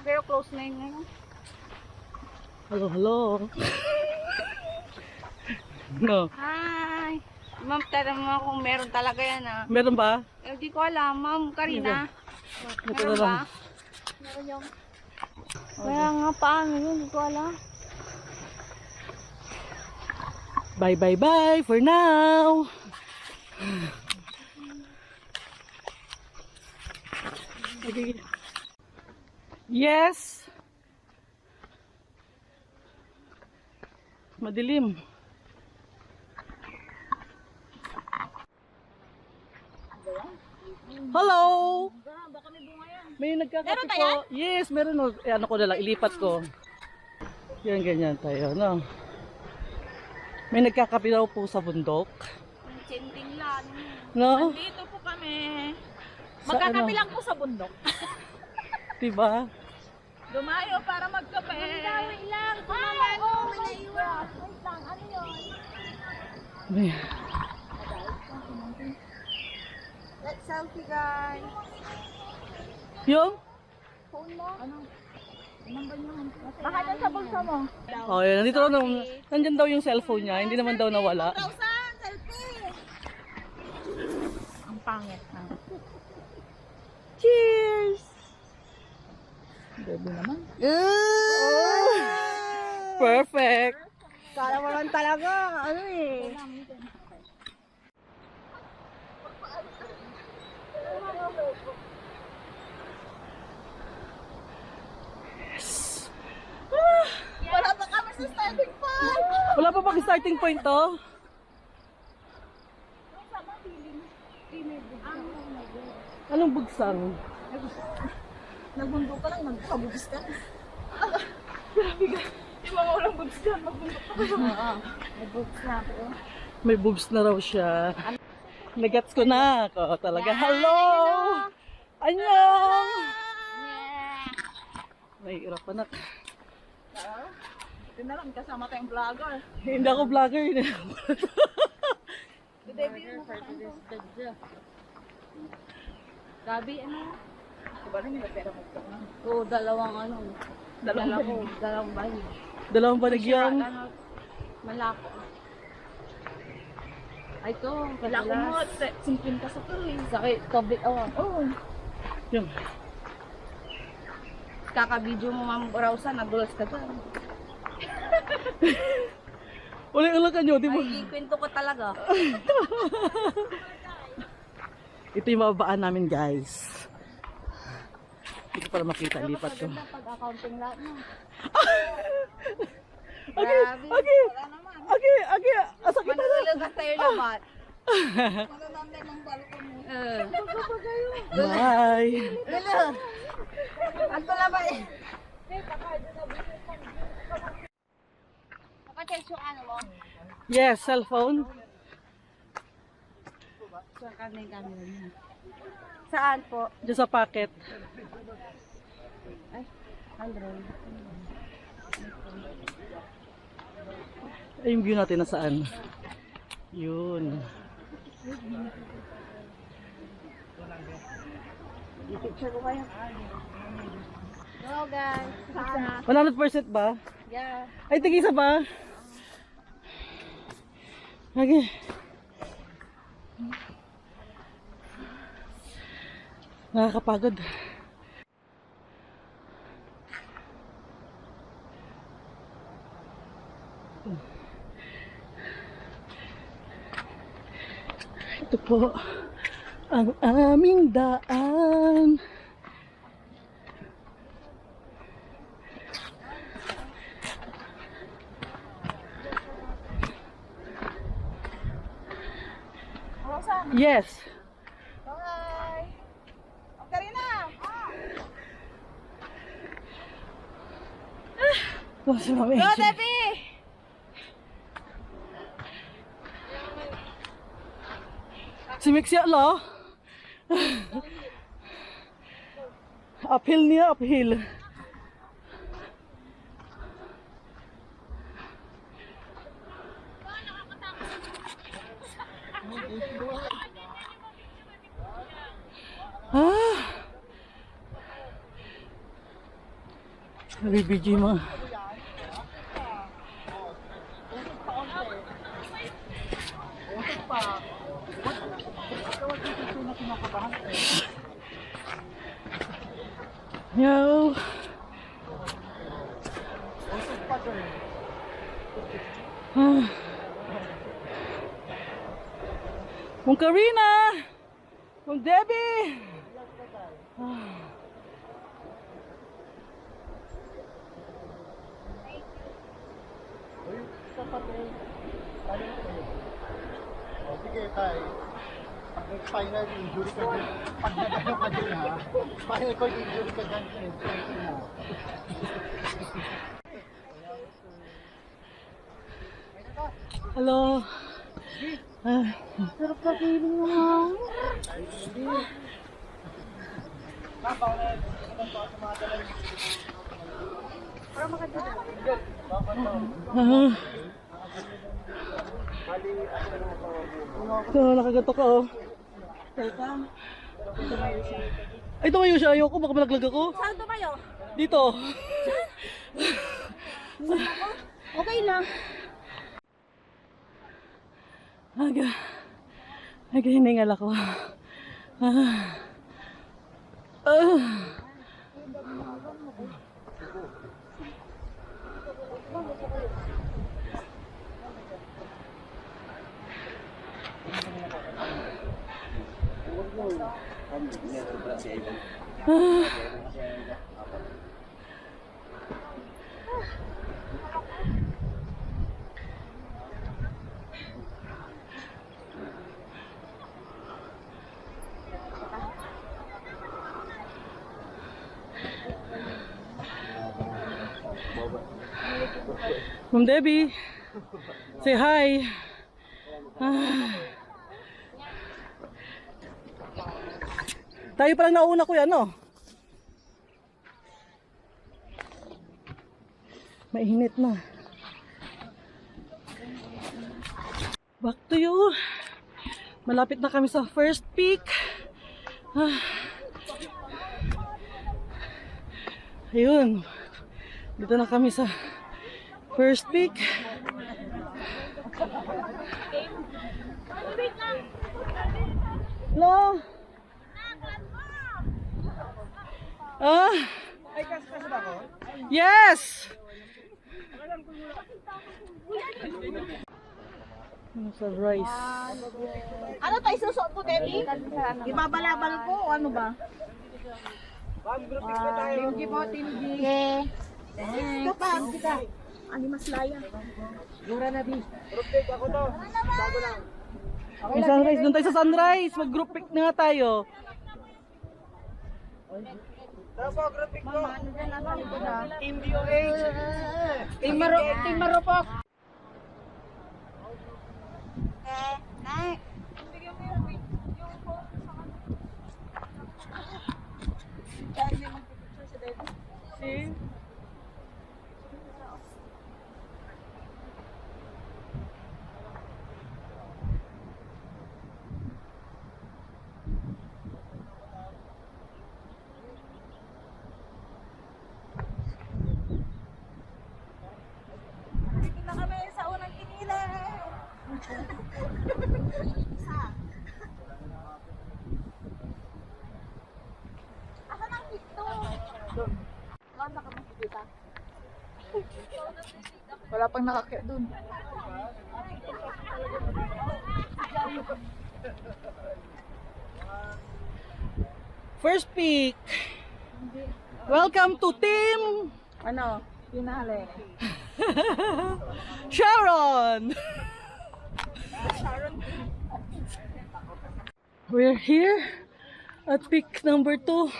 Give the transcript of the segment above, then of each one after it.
Pero close na yun ngayon. Hello, hello. No. Hi! Ma'am, tara mo kung meron talaga yan ah. Meron ba? Eh, di ko alam, Ma'am Karina. Ito Meron na lang. ba? Meron yung... Kaya nga, paano yun? Di ko alam. Bye, bye, bye for now. Okay. Yes. Madilim. Hello. Baka may bunga yan. May nagkakape Meron ba po. Yes, meron. Eh, ano ko na lang, ilipat ko. Yan, ganyan tayo, no? May nagkakape daw po sa bundok. Chinding lang. No? Dito po kami. Sa Magkakape ano? lang po sa bundok. Diba? Dumayo para magkape. Wait lang. Ito naman. May naiwan. Wait lang. Ano yun? May... Let's selfie, guys. Yung? Phone mo? Ano? Baka dyan sa bulsa mo. Oh, yan. Nandito daw, nandyan daw yung cellphone niya. Hindi naman daw nawala. Selfie! Ang pangit na. Cheers! Baby naman. Perfect! Kala mo lang talaga. Ano eh. Wala pa kami sa starting point. Wala pa pag starting point to? Anong bugsang? Nagmundo ka lang, nagpabugs ka. Grabe ka. Yung mga walang bugs ka, magbundok ka. Oo, nagbugs na ako. May boobs na raw siya. Nagets ko na ako talaga. Hello! Annyeong! Nahihirap pa na. Ito na lang, kasama tayong vlogger. Hindi ako vlogger. Gabi, ano? Diba rin yung pera mo? Oo, dalawang ano. Dalawang bahay. Dalawang banagyang. Ano, malako. Ay, ito. Wala ko mo, simpleng ka sa tuloy. Sakit, COVID, oh. Oo. Yung. Kaka-video mo, Ma'am Rausa, nadulas ka dyan. Wala yung alakan nyo, di ba? Ay, ikwento ko talaga. Ito yung mababaan namin, guys. Hindi ko pala makita, lipat ko. Pag-accounting lahat mo. Okay, okay, okay, asakit na lang. Manalagas tayo lahat. Bye. Hello. Ano na ba eh? Kapatid yung ano mo? Yes, cellphone. Saan yung camera niya? Saan po? Diyan sa pocket. Android. Ay, yung view natin nasaan. Yun. I-picture ko kayo. Hello guys. Saan? 100% ba? Yeah. Ay, tigisa ba? Okay. Nakakapagod. Ito po ang aming daan. Rosa. Yes. Bye. Okay na. Oh, si Mami. Go, Debbie. Si Mixia lo. Uphill niya, uphill. Ah. BBG mo. Yo. Mong Karina. Mong Debbie. Sige, tayo. Pag nag-final injury ka din, pag nag-ano ka din ha, final cord injury ka din, thank mo. Hello. Sarap na feeling mo ha. Ito, nakagato ka oh. Ay, tumayo siya. Ayoko, baka malaglag ako. Saan tumayo? Dito. Okay lang. Naghihingal ako. Ma'am Debbie, say hi. Tayo palang nauna kuya, no? Mainit na. Back to you. Malapit na kami sa first peak. Ayun. Dito na kami sa first peak. Hello. Ay, kasi ba ako? Yes. Sa rice. Ano tayo susuot mo, Debbie? Ibabalabal ko o ano ba? Timgi mo, timgi. Ito pa. Ani mas laya. Gura na, Bi. Ako to. Bago lang. May sunrise. Doon tayo sa sunrise. Mag-group pic na nga tayo. Tara po, group pic ko. Team DOH. Team Marupok. See? Dito na kami sa unang kinila. Asa nang dito? Wala ka makikita. Wala pang nakakit dun. First peak. Welcome to Team Ano? Pinale. Sharon. We're here at peak number 2.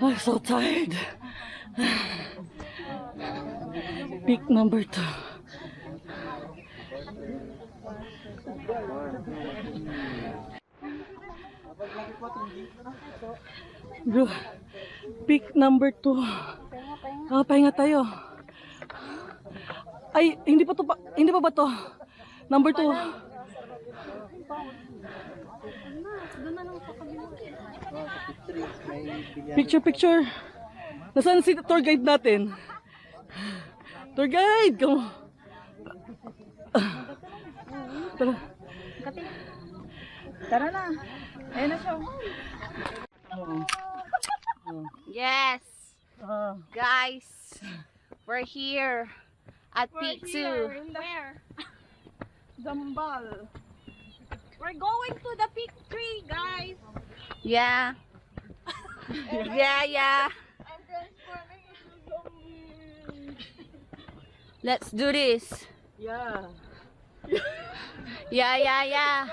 I'm so tired. Peak number 2. Bro, peak number 2. Pahinga tayo. Ay, hindi pa to pa, hindi pa ba to? Number 2. Doon na lang sa kabila. Picture, picture. Nasaan si tour guide natin? Tour guide! Come on. Tara. Tara na. Ayun na siya. Yes, Ah, guys, we're here at Peak 2. Where? Zambal. We're going to the Peak 3, guys. Yeah. Yeah. I'm transforming into zombie. Let's do this. yeah. Yeah. Yeah.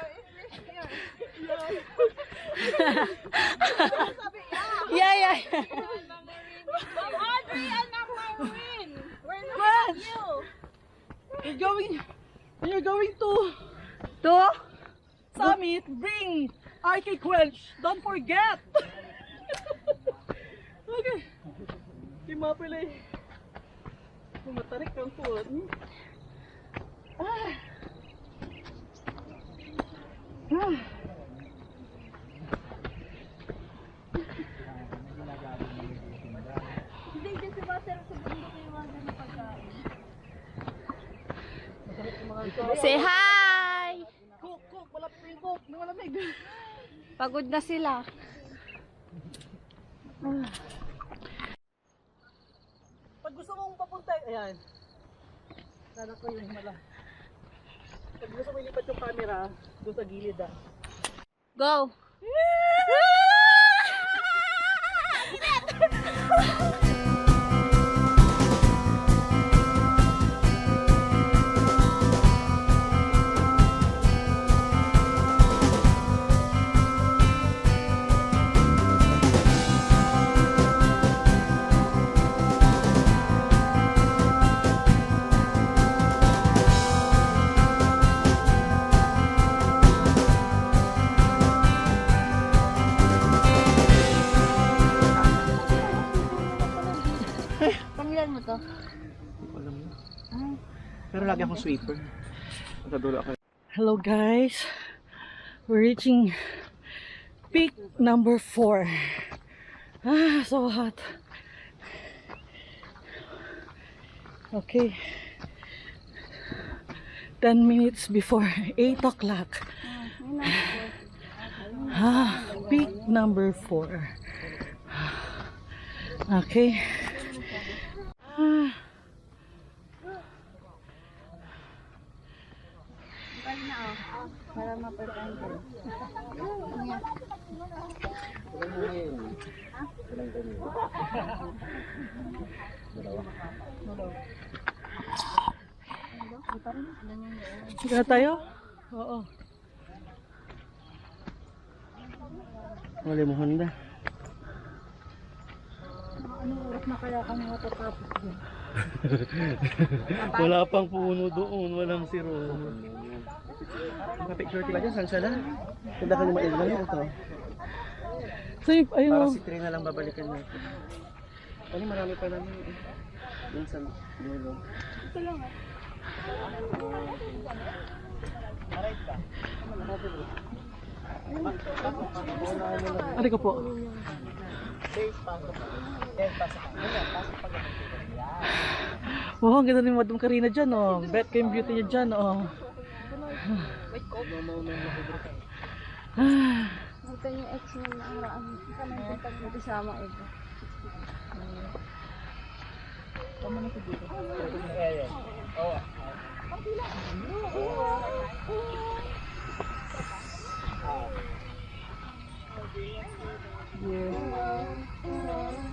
I'm Audrey and I'm Maureen. We're What? you. You're going to Summit, bring Arctic Welch. Don't forget. Okay. Di mapila eh. Matarik kang food. Ah. Hindi kasi water sa bundok yung mga ganun pagkain. Say hi. Cook, malapit yung cook. Malamig. Pagod na sila. Pag gusto mong papunta, ayan. Sana ko yung mala. Pag gusto mong ilipat yung camera, doon sa gilid ah. Go. Pangilan mo to? Alam mo. Pero lagi akong sweeper. Sa dulo ako. Hello guys. We're reaching peak number 4. Ah, so hot. Okay. 10 minutes before 8 o'clock. Ah, peak number 4. Okay. Ah. Para mapagkain ko. Sige na tayo? Oo. Wala mo Honda. Anong oras na kaya kami matatapos din? Wala pang puno doon. Walang siro. Picture sila dyan. Saan siya na? Tanda ka naman ilan ito. So, ayun. Para si Trina lang babalikan natin. Ano marami pa namin. Doon sa dulo. Ano ko po? Wow, ang ganda ni Madam Karina dyan, oh. Bet ko yung beauty niya dyan, oh. Ito yung ex mo na araan. Kami yung pag-isama ito. Tama na siguro.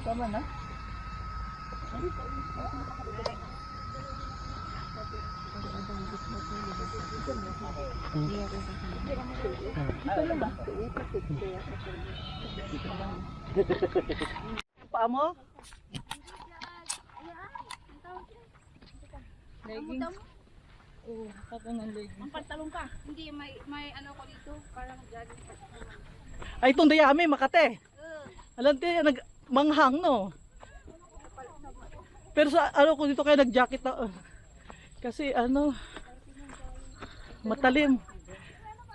Tama na? Paa mo? Leggings? Oo, ako ng leggings. Ang pantalon ka. Hindi, may ano ko dito. Parang jogging pa. Ay, itong dayami, Makate. Alam manghang, no? Pero sa ano ko dito kaya nag-jacket na. Kasi ano, matalim.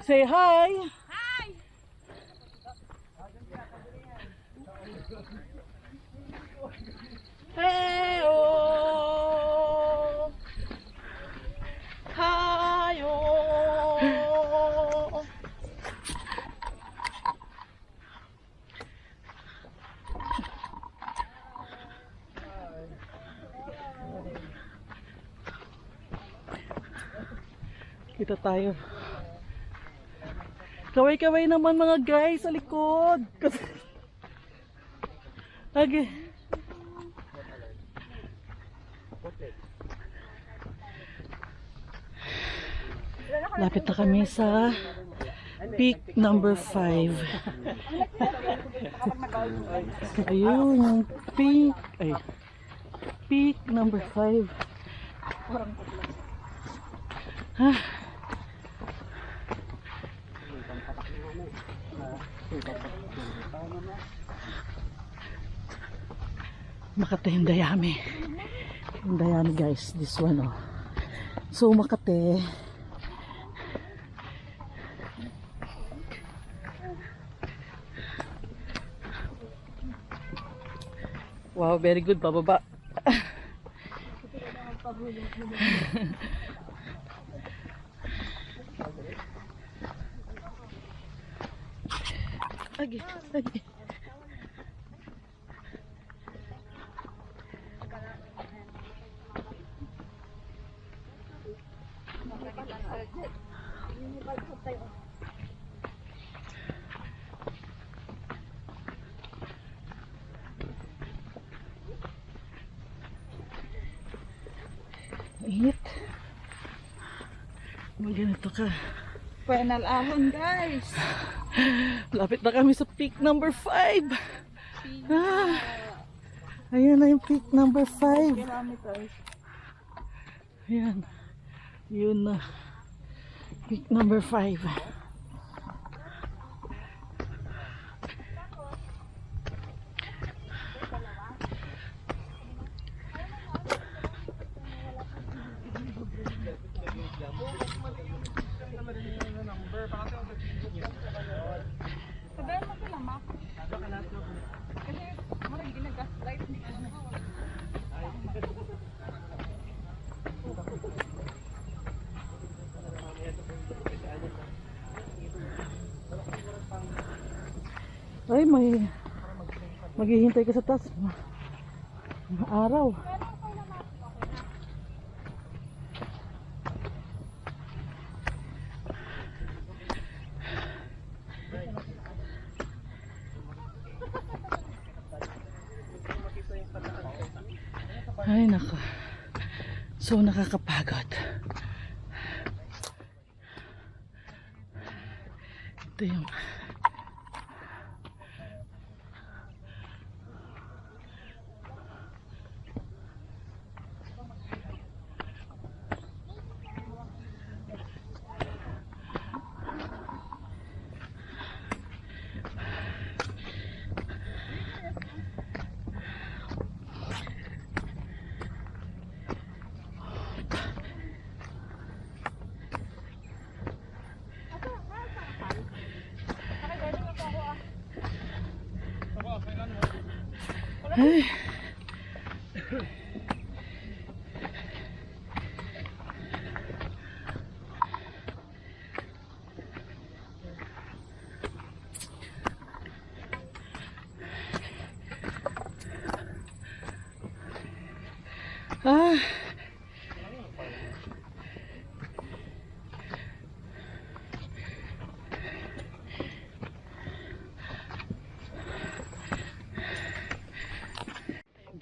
Say hi! Kita tayo. Kaway-kaway naman mga guys sa likod. Okay. Lapit na kami sa peak number 5. Ayun, yung peak. Ay, peak number 5. Ha? Makati Hindayami. Hindayami guys, this one oh. So Makati. Wow, very good bababa. Lagi, lagi. Init. Ganito ka. Final ahon guys. Lapit na kami sa peak number 5. Ah, ayan na yung peak number 5. Kilometers. Ayan. Yun na. Peak number 5. Sabihan mo sila, ma. Kasi marang ginagaslight ni ano. Ay, maghihintay ka sa taas. Araw. Ay, nako. So, nakakapagod. Ito yung ay. Ah.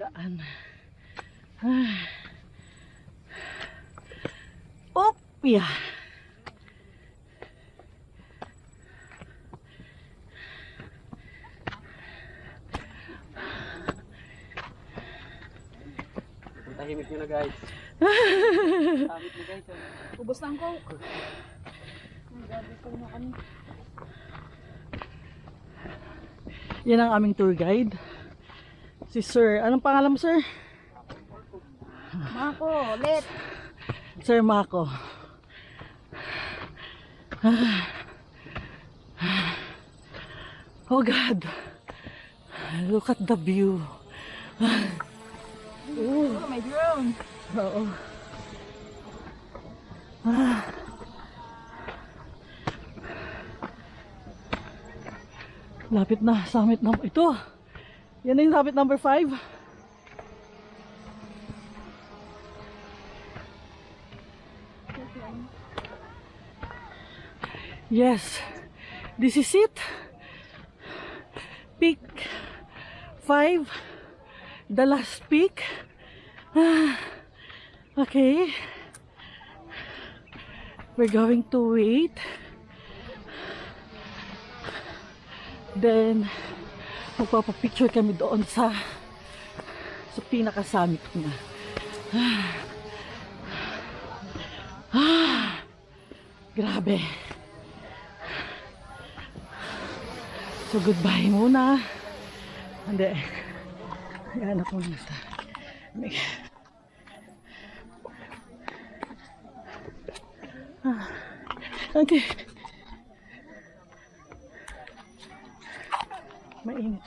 Daan. Ah. Opya. Tahimik nyo na guys. Tahimik na guys. Ubos ng coke. Ay, gabi ko na kami. Yan ang aming tour guide. Si Sir, anong pangalan mo, Sir? Mako, ulit. Sir Mako. Oh God. Look at the view. Oh, may drone. Oo. Lapit na summit number ito. Yan na yung summit number 5. Yes, this is it. Peak 5, the last peak. Okay, we're going to wait. Then, magpapapicture kami doon sa pinaka-summit na. Grabe. So, goodbye muna. Hindi. Ayan ako muna sa... Okay. Mainit.